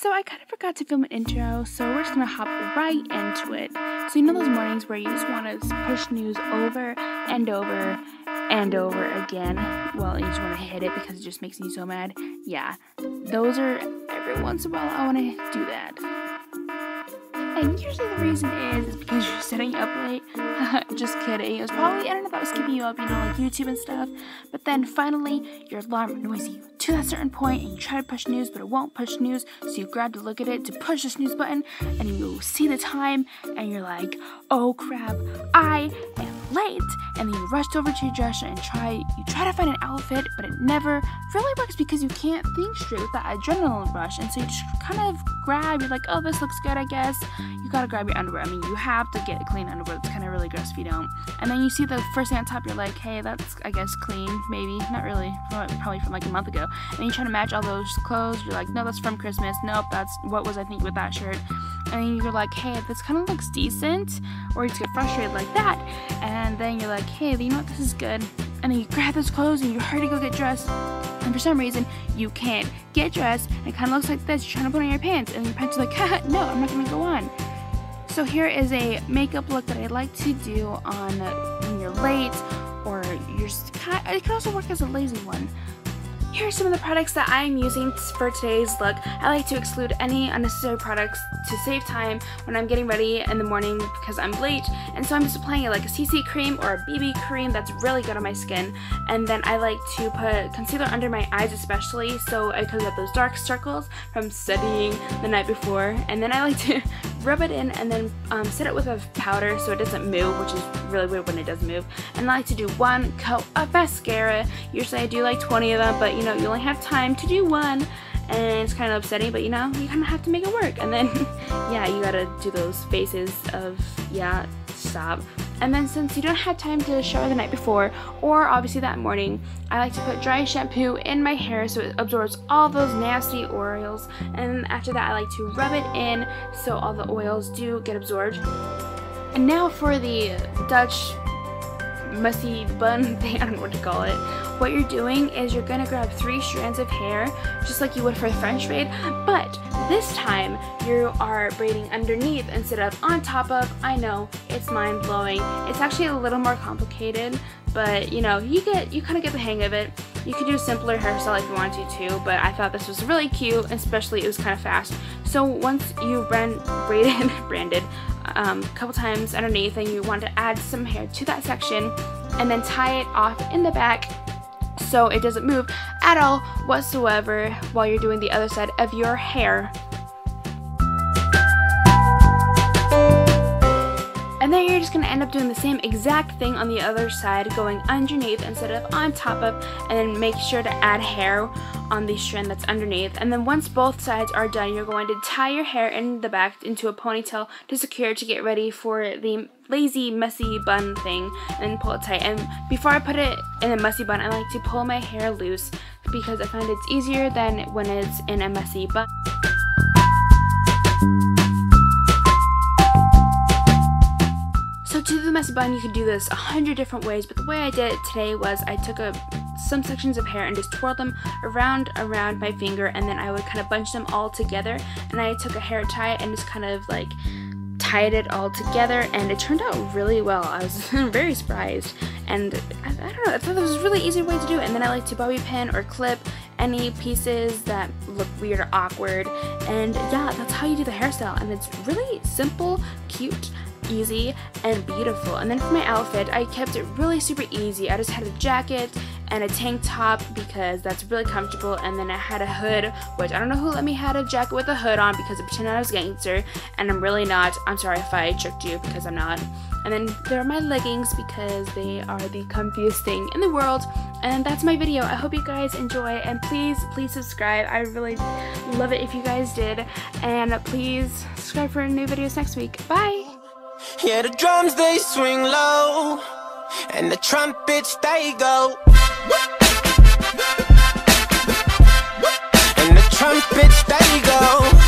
So I kind of forgot to film an intro, so we're just gonna hop right into it. So you know those mornings where you just want to push news over and over and over again? Well, you just want to hit it because it just makes me so mad. Yeah, those are every once in a while I want to do that. And usually the reason is because you're sitting up late. Just kidding. It was probably the internet that was keeping you up, you know, like YouTube and stuff. But then finally, your alarm annoys you to that certain point, and you try to push snooze, but it won't push snooze. So you grab to look at it to push the snooze button, and you see the time, and you're like, oh crap, I am late. And then you rush over to your dresser and you try to find an outfit, but it never really works because you can't think straight with that adrenaline rush. And so you just kind of grab, you're like, oh, this looks good, I guess. You gotta grab your underwear. I mean, you have to get clean underwear. It's kind of really gross if you don't. And then you see the first thing on top, you're like, hey, that's, I guess, clean, maybe. Not really, probably from like a month ago. And then you try to match all those clothes. You're like, no, that's from Christmas. Nope, that's what was I thinking with that shirt. And then you're like, hey, this kind of looks decent. Or you just get frustrated like that. And then you're like, hey, you know what, this is good. And then you grab those clothes and you hurry to go get dressed. And for some reason, you can't get dressed. And it kind of looks like this. You're trying to put on your pants. And your pants are like, haha, no, I'm not going to go on. So here is a makeup look that I like to do on when you're late, or it can also work as a lazy one. Here are some of the products that I'm using for today's look. I like to exclude any unnecessary products to save time when I'm getting ready in the morning because I'm late. And so I'm just applying like a CC cream or a BB cream that's really good on my skin. And then I like to put concealer under my eyes especially, so I could get those dark circles from studying the night before. And then I like to rub it in and then set it with a powder so it doesn't move, which is really weird when it does move. And I like to do one coat of mascara. Usually I do like 20 of them, but you know, you only have time to do one, and it's kind of upsetting, but you know, you kind of have to make it work. And then yeah, you gotta do those faces of yeah, stop. And then since you don't have time to shower the night before, or obviously that morning, I like to put dry shampoo in my hair so it absorbs all those nasty oils. And after that, I like to rub it in so all the oils do get absorbed. And now for the Dutch messy bun thing, I don't know what to call it. What you're doing is you're gonna grab 3 strands of hair, just like you would for the French braid, but this time you are braiding underneath instead of on top of. I know, it's mind-blowing. It's actually a little more complicated, but you know, you kind of get the hang of it. You could do a simpler hairstyle if you wanted to too, but I thought this was really cute, especially it was kind of fast. So once you branded a couple times underneath, and you want to add some hair to that section and then tie it off in the back so it doesn't move at all whatsoever while you're doing the other side of your hair. And then you're just going to end up doing the same exact thing on the other side, going underneath instead of on top of, and then make sure to add hair on the strand that's underneath. And then once both sides are done, you're going to tie your hair in the back into a ponytail to secure to get ready for the lazy messy bun thing, and pull it tight. And before I put it in a messy bun, I like to pull my hair loose because I find it's easier than when it's in a messy bun. So to do the messy bun, you could do this 100 different ways, but the way I did it today was I took some sections of hair and just twirled them around my finger, and then I would kind of bunch them all together, and I took a hair tie and just kind of like tied it all together, and it turned out really well. I was very surprised, and I don't know, I thought this was a really easy way to do it. And then I like to bobby pin or clip any pieces that look weird or awkward, and yeah, that's how you do the hairstyle. And it's really simple, cute, easy, and beautiful. And then for my outfit, I kept it really super easy. I just had a jacket and a tank top because that's really comfortable, and then I had a hood, which I don't know who let me had a jacket with a hood on because I pretended I was a gangster, and I'm really not. I'm sorry if I tricked you because I'm not. And then there are my leggings because they are the comfiest thing in the world. And that's my video. I hope you guys enjoy, and please subscribe. I really love it if you guys did, and please subscribe for new videos next week. Bye! Yeah, the drums they swing low, and the trumpets they go, and the trumpets they go.